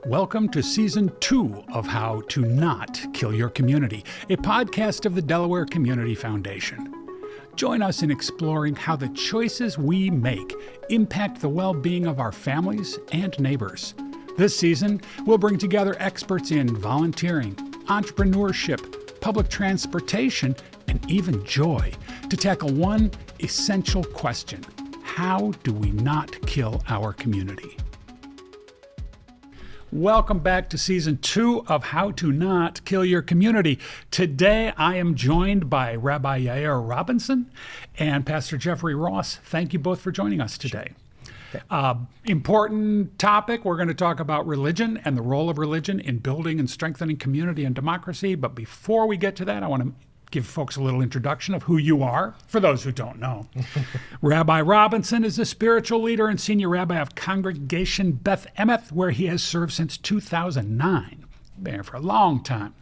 Welcome to Season 2 of How to Not Kill Your Community, a podcast of the Delaware Community Foundation. Join us in exploring how the choices we make impact the well-being of our families and neighbors. This season, we'll bring together experts in volunteering, entrepreneurship, public transportation, and even joy to tackle one essential question: how do we not kill our community? Welcome back to Season 2 of How to Not Kill Your Community. Today, I am joined by Rabbi Yair Robinson and Pastor Jeffrey Ross. Thank you both for joining us today. Important topic. We're going to talk about religion and the role of religion in building and strengthening community and democracy. But before we get to that, I want to give folks a little introduction of who you are, for those who don't know. Rabbi Robinson is a spiritual leader and senior rabbi of Congregation Beth Emeth, where he has served since 2009. Been here for a long time.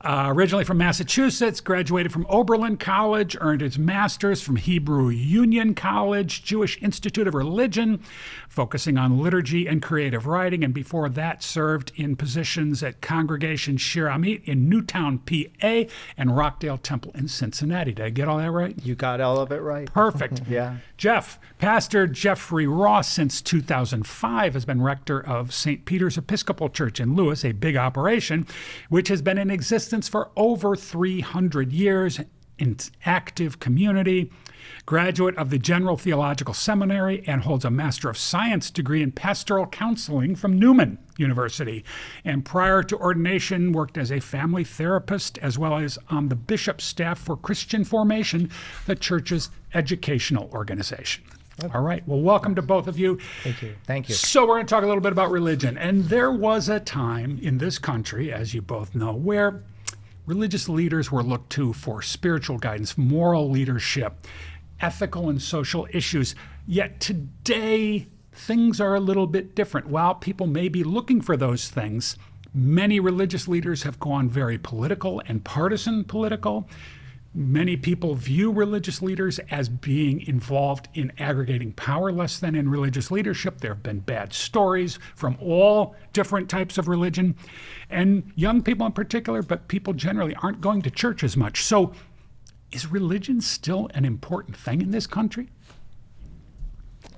Originally from Massachusetts, graduated from Oberlin College, earned his master's from Hebrew Union College, Jewish Institute of Religion, focusing on liturgy and creative writing, and before that served in positions at Congregation Shir Ami in Newtown PA and Rockdale Temple in Cincinnati. Did I get all that right? You got all of it right. Perfect. Yeah. Jeff, Pastor Jeffrey Ross, since 2005, has been rector of St. Peter's Episcopal Church in Lewes, a big operation, which has been in existence for over 300 years in active community, graduate of the General Theological Seminary, and holds a Master of Science degree in Pastoral Counseling from Neumann University. And prior to ordination, worked as a family therapist as well as on the bishop's staff for Christian Formation, the church's educational organization. All right. Well, welcome to both of you. Thank you. Thank you. So we're going to talk a little bit about religion. And there was a time in this country, as you both know, where religious leaders were looked to for spiritual guidance, moral leadership, ethical and social issues. Yet today, things are a little bit different. While people may be looking for those things, many religious leaders have gone very political and partisan political. Many people view religious leaders as being involved in aggregating power less than in religious leadership. There have been bad stories from all different types of religion, and young people in particular, but people generally aren't going to church as much. So is religion still an important thing in this country?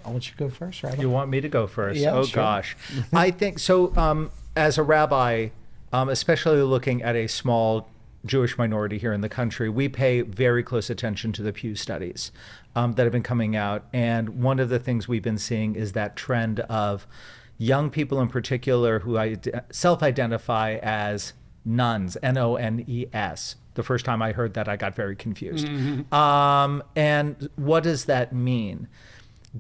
I'll let you go first, Rabbi. You want me to go first? Yeah, oh, sure. Gosh. I think so. As a rabbi, especially looking at a small Jewish minority here in the country, we pay very close attention to the Pew studies that have been coming out. And one of the things we've been seeing is that trend of young people in particular who self-identify as nuns, N-O-N-E-S. The first time I heard that, I got very confused. Mm-hmm. And what does that mean?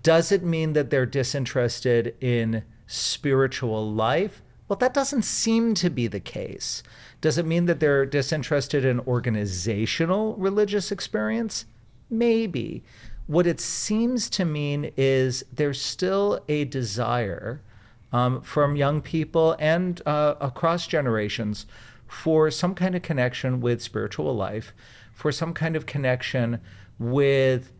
Does it mean that they're disinterested in spiritual life? Well, that doesn't seem to be the case. Does it mean that they're disinterested in organizational religious experience? Maybe. What it seems to mean is there's still a desire from young people and across generations for some kind of connection with spiritual life, for some kind of connection with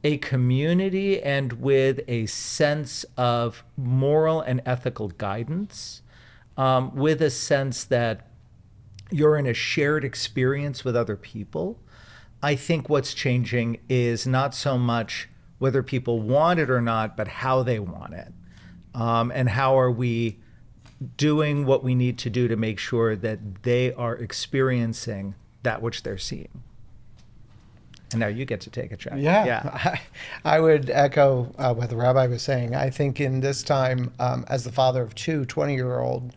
a community and with a sense of moral and ethical guidance, with a sense that you're in a shared experience with other people. I think what's changing is not so much whether people want it or not, but how they want it. And how are we doing what we need to do to make sure that they are experiencing that which they're seeing. And now you get to take a check. Yeah. I would echo what the rabbi was saying. I think in this time, as the father of two 20-year-old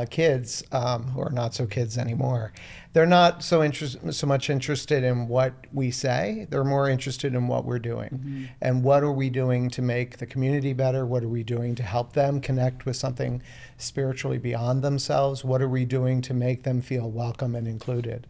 kids who are not so kids anymore, they're not so much interested in what we say. They're more interested in what we're doing. Mm-hmm. And what are we doing to make the community better? What are we doing to help them connect with something spiritually beyond themselves? What are we doing to make them feel welcome and included?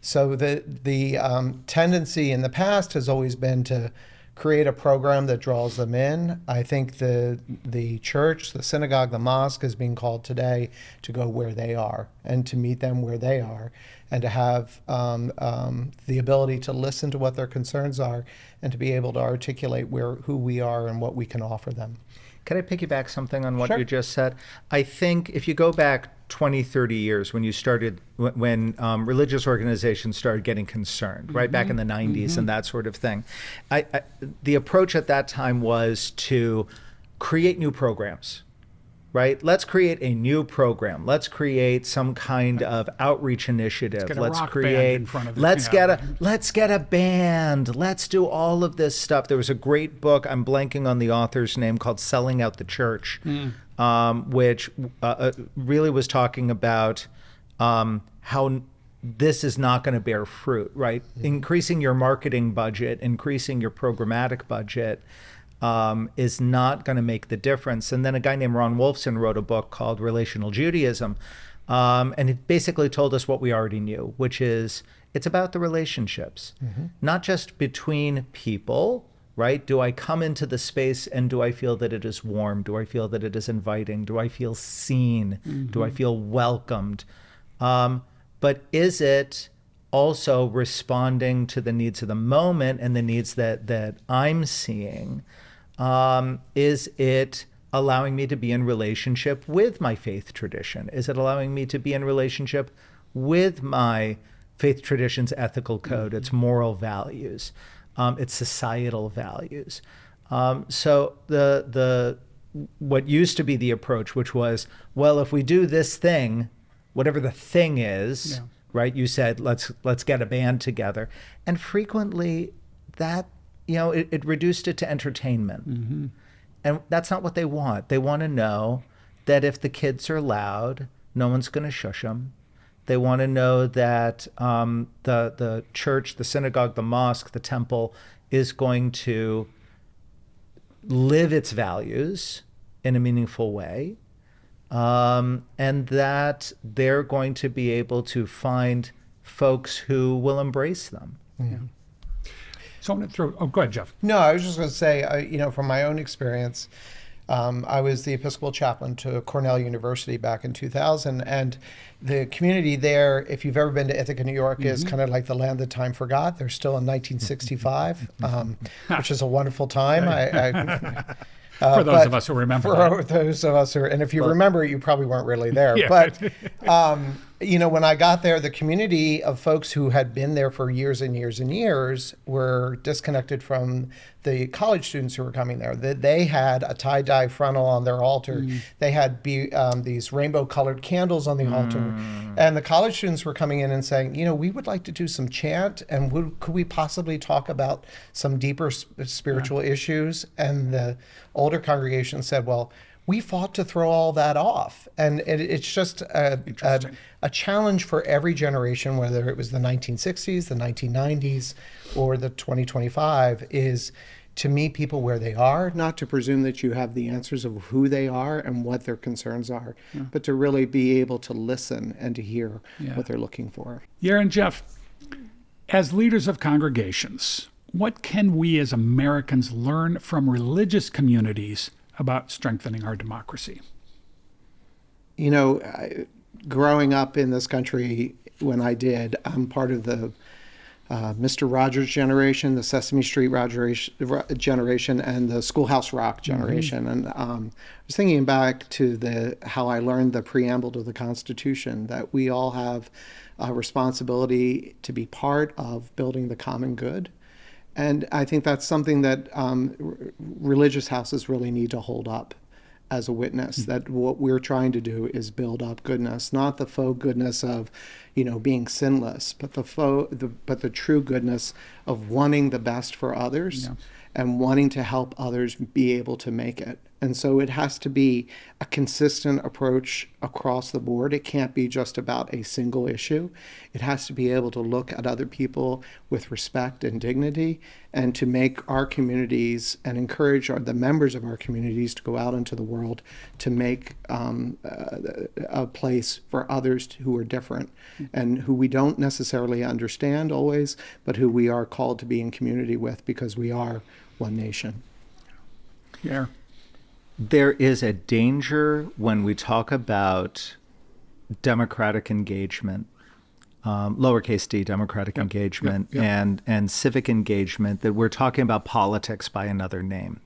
So the tendency in the past has always been to create a program that draws them in. I think the church, the synagogue, the mosque is being called today to go where they are and to meet them where they are and to have the ability to listen to what their concerns are and to be able to articulate who we are and what we can offer them. Can I piggyback something on what Sure. you just said? I think if you go back 20, 30 years when you started, when religious organizations started getting concerned, right back in the 90s and that sort of thing, the approach at that time was to create new programs. Right? Let's create a new program. Let's create some kind of outreach initiative. Get a rock band in front of it. Let's get a band. Let's do all of this stuff. There was a great book, I'm blanking on the author's name, called Selling Out the Church, which really was talking about how this is not going to bear fruit, right? Increasing your marketing budget, increasing your programmatic budget, is not going to make the difference. And then a guy named Ron Wolfson wrote a book called Relational Judaism. And it basically told us what we already knew, which is it's about the relationships, not just between people, right? Do I come into the space and do I feel that it is warm? Do I feel that it is inviting? Do I feel seen? Do I feel welcomed? But is it also responding to the needs of the moment and the needs that I'm seeing? Is it allowing me to be in relationship with my faith tradition? Is it allowing me to be in relationship with my faith tradition's ethical code, its moral values, its societal values? So the what used to be the approach, which was, well, if we do this thing, whatever the thing is, right? You said, let's get a band together. And frequently that, it reduced it to entertainment. And that's not what they want. They want to know that if the kids are loud, no one's going to shush them. They want to know that the church, the synagogue, the mosque, the temple is going to live its values in a meaningful way. And that they're going to be able to find folks who will embrace them. So I'm going to throw, go ahead, Jeff. No, I was just going to say, from my own experience, I was the Episcopal chaplain to Cornell University back in 2000, and the community there, if you've ever been to Ithaca, New York, is kind of like the land that time forgot. They're still in 1965, which is a wonderful time. For those of us who remember For those of us who, and if you remember, you probably weren't really there. Yeah. But, when I got there, the community of folks who had been there for years and years and years were disconnected from the college students who were coming there. They had a tie-dye frontal on their altar. They had these rainbow-colored candles on the altar. And the college students were coming in and saying, we would like to do some chant, and could we possibly talk about some deeper spiritual issues? And the older congregation said, well, we fought to throw all that off. And it's just a challenge for every generation, whether it was the 1960s, the 1990s, or the 2025, is to meet people where they are, not to presume that you have the answers of who they are and what their concerns are, but to really be able to listen and to hear what they're looking for. Yair and Jeff, as leaders of congregations, what can we as Americans learn from religious communities about strengthening our democracy? Growing up in this country, when I did, I'm part of the Mr. Rogers generation, the Sesame Street generation, and the Schoolhouse Rock generation. And I was thinking back to how I learned the preamble to the Constitution, that we all have a responsibility to be part of building the common good. And I think that's something that religious houses really need to hold up as a witness, that what we're trying to do is build up goodness, not the faux goodness of, being sinless, but the true goodness of wanting the best for others and wanting to help others be able to make it. And so it has to be a consistent approach across the board. It can't be just about a single issue. It has to be able to look at other people with respect and dignity, and to make our communities and encourage the members of our communities to go out into the world to make a place for others who are different and who we don't necessarily understand always, but who we are called to be in community with because we are one nation. Yeah. There is a danger when we talk about democratic engagement, lowercase d, democratic engagement, and civic engagement, that we're talking about politics by another name.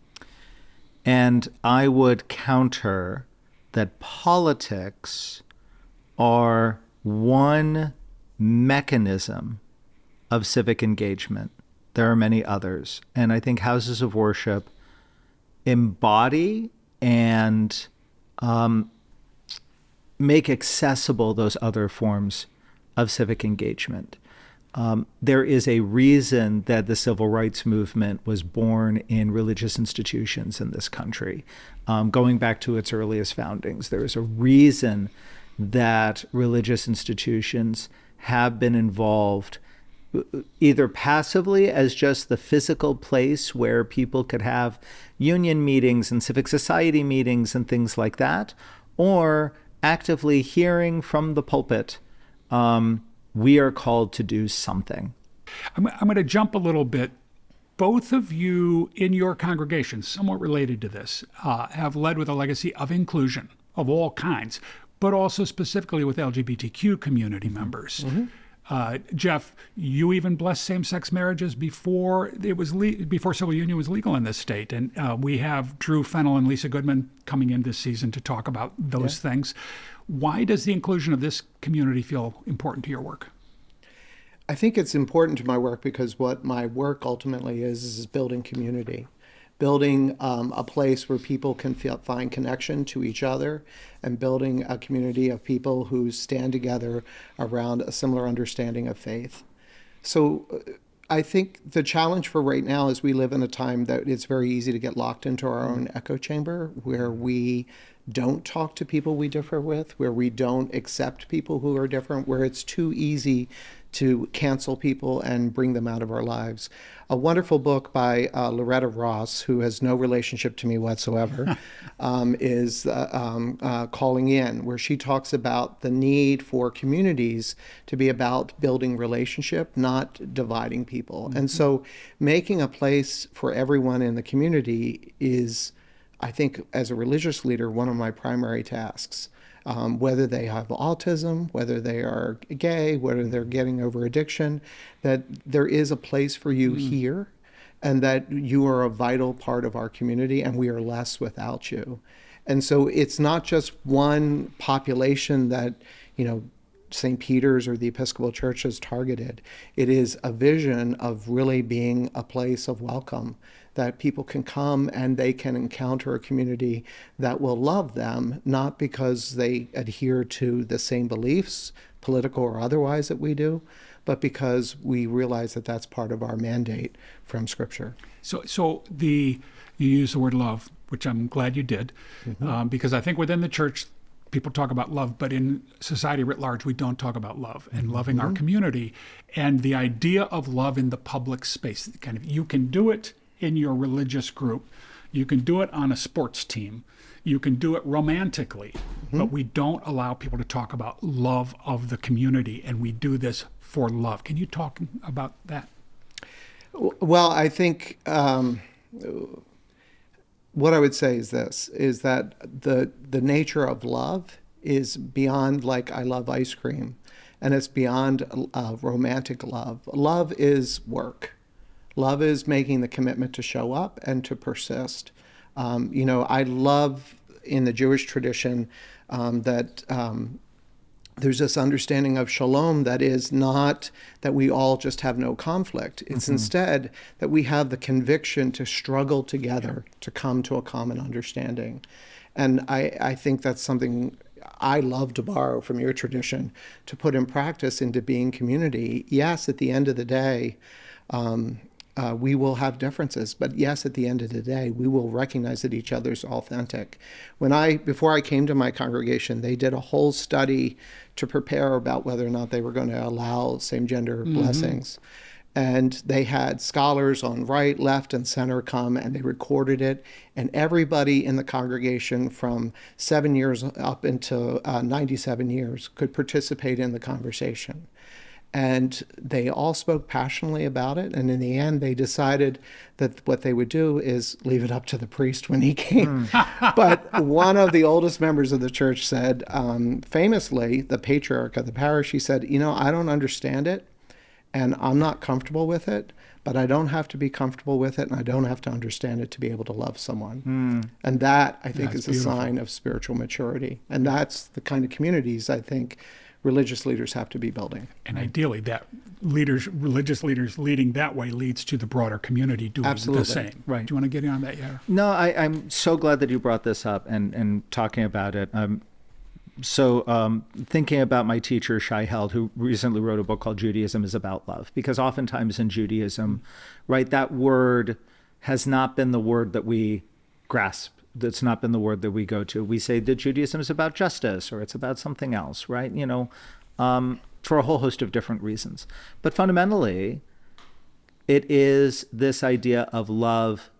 And I would counter that politics are one mechanism of civic engagement. There are many others. And I think houses of worship embody and make accessible those other forms of civic engagement. There is a reason that the civil rights movement was born in religious institutions in this country, going back to its earliest foundings. There is a reason that religious institutions have been involved either passively as just the physical place where people could have union meetings and civic society meetings and things like that, or actively hearing from the pulpit, we are called to do something. I'm going to jump a little bit. Both of you in your congregation, somewhat related to this, have led with a legacy of inclusion of all kinds, but also specifically with LGBTQ community members. Jeff, you even blessed same-sex marriages before before civil union was legal in this state. And we have Drew Fennell and Lisa Goodman coming in this season to talk about those things. Why does the inclusion of this community feel important to your work? I think it's important to my work because what my work ultimately is building community, building a place where people can find connection to each other, and building a community of people who stand together around a similar understanding of faith. So I think the challenge for right now is we live in a time that it's very easy to get locked into our own echo chamber, where we don't talk to people we differ with, where we don't accept people who are different, where it's too easy to cancel people and bring them out of our lives. A wonderful book by Loretta Ross, who has no relationship to me whatsoever, is Calling In, where she talks about the need for communities to be about building relationship, not dividing people. And so making a place for everyone in the community is, I think, as a religious leader, one of my primary tasks. Whether they have autism, whether they are gay, whether they're getting over addiction, that there is a place for you here, and that you are a vital part of our community, and we are less without you. And so it's not just one population that, St. Peter's or the Episcopal Church has targeted. It is a vision of really being a place of welcome, that people can come and they can encounter a community that will love them, not because they adhere to the same beliefs, political or otherwise, that we do, but because we realize that that's part of our mandate from Scripture. So you use the word love, which I'm glad you did, because I think within the church, people talk about love, but in society writ large, we don't talk about love and loving our community. And the idea of love in the public space, you can do it in your religious group, you can do it on a sports team, you can do it romantically, but we don't allow people to talk about love of the community, and we do this for love. Can you talk about that? Well, I think what I would say is this, is that the nature of love is beyond, like, I love ice cream, and it's beyond romantic love. Love is work. Love is making the commitment to show up and to persist. I love in the Jewish tradition that there's this understanding of shalom that is not that we all just have no conflict. It's instead that we have the conviction to struggle together to come to a common understanding. And I think that's something I love to borrow from your tradition to put in practice into being community. Yes, at the end of the day, we will have differences, but yes, at the end of the day, we will recognize that each other's authentic. Before I came to my congregation, they did a whole study to prepare about whether or not they were going to allow same-gender blessings. And they had scholars on right, left, and center come, and they recorded it. And everybody in the congregation from 7 years up into 97 years could participate in the conversation. And they all spoke passionately about it. And in the end, they decided that what they would do is leave it up to the priest when he came. But one of the oldest members of the church said, famously, the patriarch of the parish, he said, I don't understand it. And I'm not comfortable with it, but I don't have to be comfortable with it, and I don't have to understand it to be able to love someone. And that, I think, That's is a beautiful. sign of spiritual maturity. And that's the kind of communities I think religious leaders have to be building. And ideally, that religious leaders leading that way leads to the broader community doing Absolutely. the same. Right. Do you want to get in on that, Yair? No, I'm so glad that you brought this up and talking about it. So thinking about my teacher, Shai Held, who recently wrote a book called Judaism is About Love, because oftentimes in Judaism, right, that word has not been the word that we grasp. That's not been the word that we go to. We say that Judaism is about justice or it's about something else, right? For a whole host of different reasons. But fundamentally, it is this idea of love,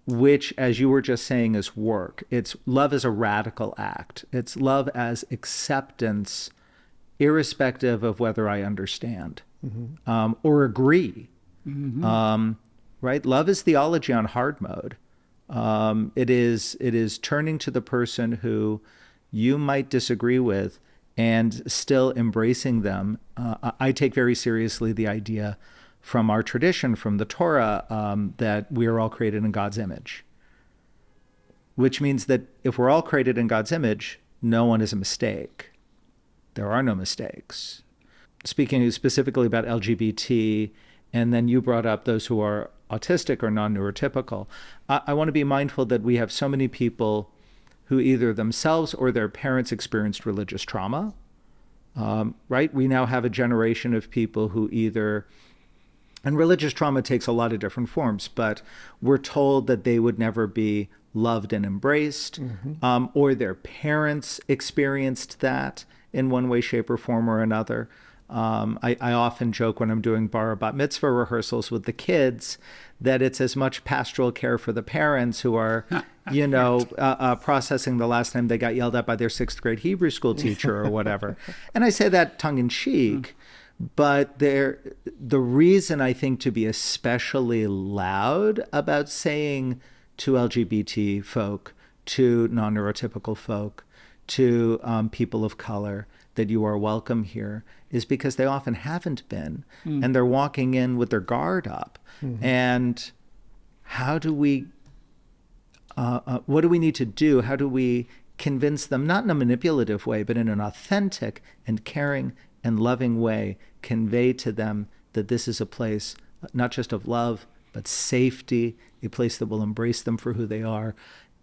which, as you were just saying, is work. It's love as a radical act. It's love as acceptance, irrespective of whether I understand or agree. Right? Love is theology on hard mode. It is turning to the person who you might disagree with and still embracing them. I take very seriously the idea from our tradition, from the Torah, that we are all created in God's image, which means that if we're all created in God's image, no one is a mistake. There are no mistakes. Speaking specifically about LGBT, and then you brought up those who are autistic or non-neurotypical, I want to be mindful that we have so many people who either themselves or their parents experienced religious trauma, right? We now have a generation of people who either, and religious trauma takes a lot of different forms, but we're told that they would never be loved and embraced, or their parents experienced that in one way, shape, or form or another. I often joke when I'm doing bar or bat mitzvah rehearsals with the kids that it's as much pastoral care for the parents who are, processing the last time they got yelled at by their 6th grade Hebrew school teacher or whatever. And I say that tongue in cheek, but the reason I think to be especially loud about saying to LGBT folk, to non-neurotypical folk, to people of color, that you are welcome here, is because they often haven't been, and they're walking in with their guard up. And how do we, what do we need to do? How do we convince them, not in a manipulative way, but in an authentic and caring and loving way, convey to them that this is a place not just of love, but safety, a place that will embrace them for who they are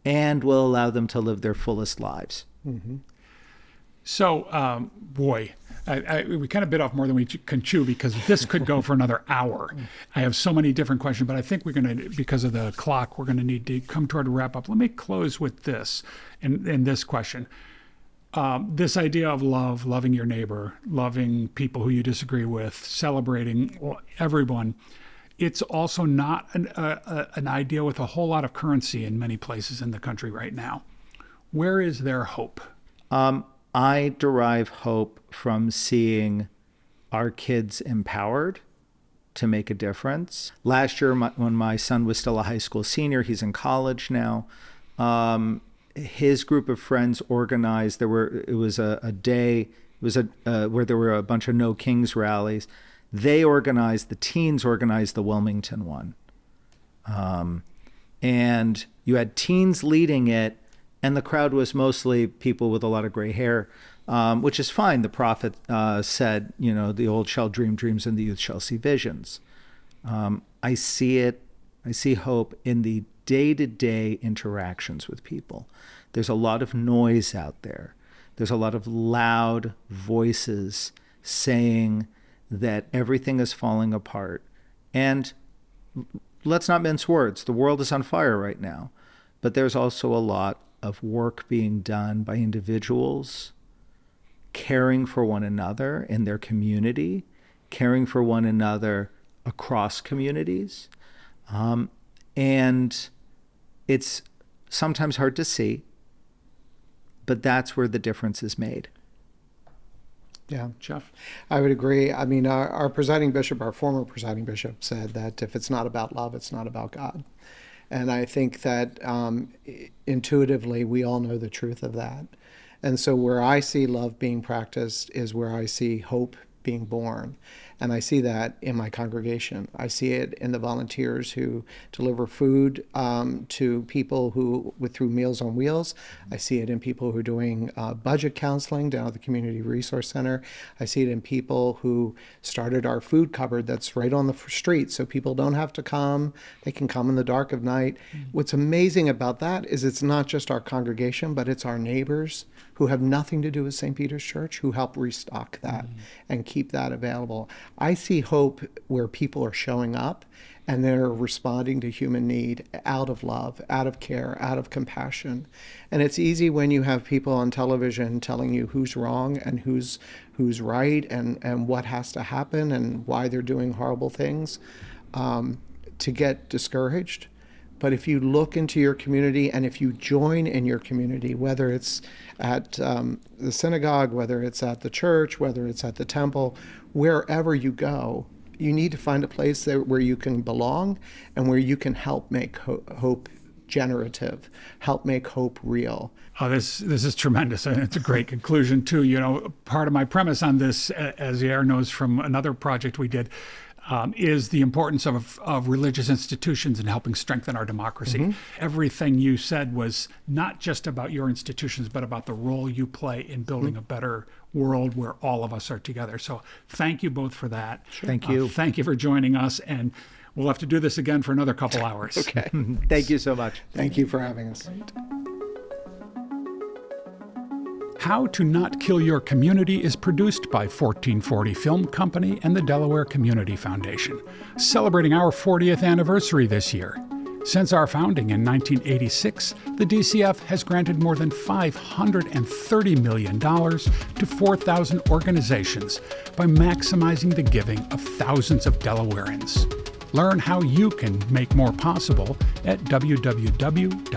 and will allow them to live their fullest lives. So, boy, we kind of bit off more than we can chew because this could go for another hour. I have so many different questions, but I think we're going to, because of the clock, we're going to need to come toward a wrap up. Let me close with this, and this question. This idea of love, loving your neighbor, loving people who you disagree with, celebrating everyone, it's also not an idea with a whole lot of currency in many places in the country right now. Where is there hope? I derive hope from seeing our kids empowered to make a difference. Last year, when my son was still a high school senior, he's in college now, his group of friends organized, it was a day, where there were a bunch of No Kings rallies. The teens organized the Wilmington one. And you had teens leading it, and the crowd was mostly people with a lot of gray hair, which is fine. The prophet said, the old shall dream dreams and the youth shall see visions. I see hope in the day-to-day interactions with people. There's a lot of noise out there. There's a lot of loud voices saying that everything is falling apart. And let's not mince words. The world is on fire right now. But there's also a lot of work being done by individuals caring for one another in their community, caring for one another across communities. And it's sometimes hard to see, but that's where the difference is made. Yeah, Jeff? I would agree. I mean, our presiding bishop, our former presiding bishop, said that if it's not about love, it's not about God. And I think that intuitively, we all know the truth of that. And so where I see love being practiced is where I see hope being born. And I see that in my congregation. I see it in the volunteers who deliver food to people through Meals on Wheels. I see it in people who are doing budget counseling down at the Community Resource Center. I see it in people who started our food cupboard that's right on the street, so people don't have to come. They can come in the dark of night. What's amazing about that is it's not just our congregation, but it's our neighbors who have nothing to do with St. Peter's Church who help restock that and keep that available. I see hope where people are showing up and they're responding to human need out of love, out of care, out of compassion. And it's easy when you have people on television telling you who's wrong and who's right and what has to happen and why they're doing horrible things, to get discouraged. But if you look into your community and if you join in your community, whether it's at the synagogue, whether it's at the church, whether it's at the temple, wherever you go, you need to find a place there where you can belong and where you can help make hope generative, help make hope real. Oh, this is tremendous, and it's a great conclusion too. You know, part of my premise on this, as Yair knows from another project we did, is the importance of religious institutions in helping strengthen our democracy. Everything you said was not just about your institutions, but about the role you play in building a better world where all of us are together. So thank you both for that. Thank you. Thank you for joining us, and we'll have to do this again for another couple hours. Okay. Thank you so much. Thank you for having us. How to Not Kill Your Community is produced by 1440 Film Company and the Delaware Community Foundation, celebrating our 40th anniversary this year. Since our founding in 1986, the DCF has granted more than $530 million to 4,000 organizations by maximizing the giving of thousands of Delawareans. Learn how you can make more possible at www.delcf.org.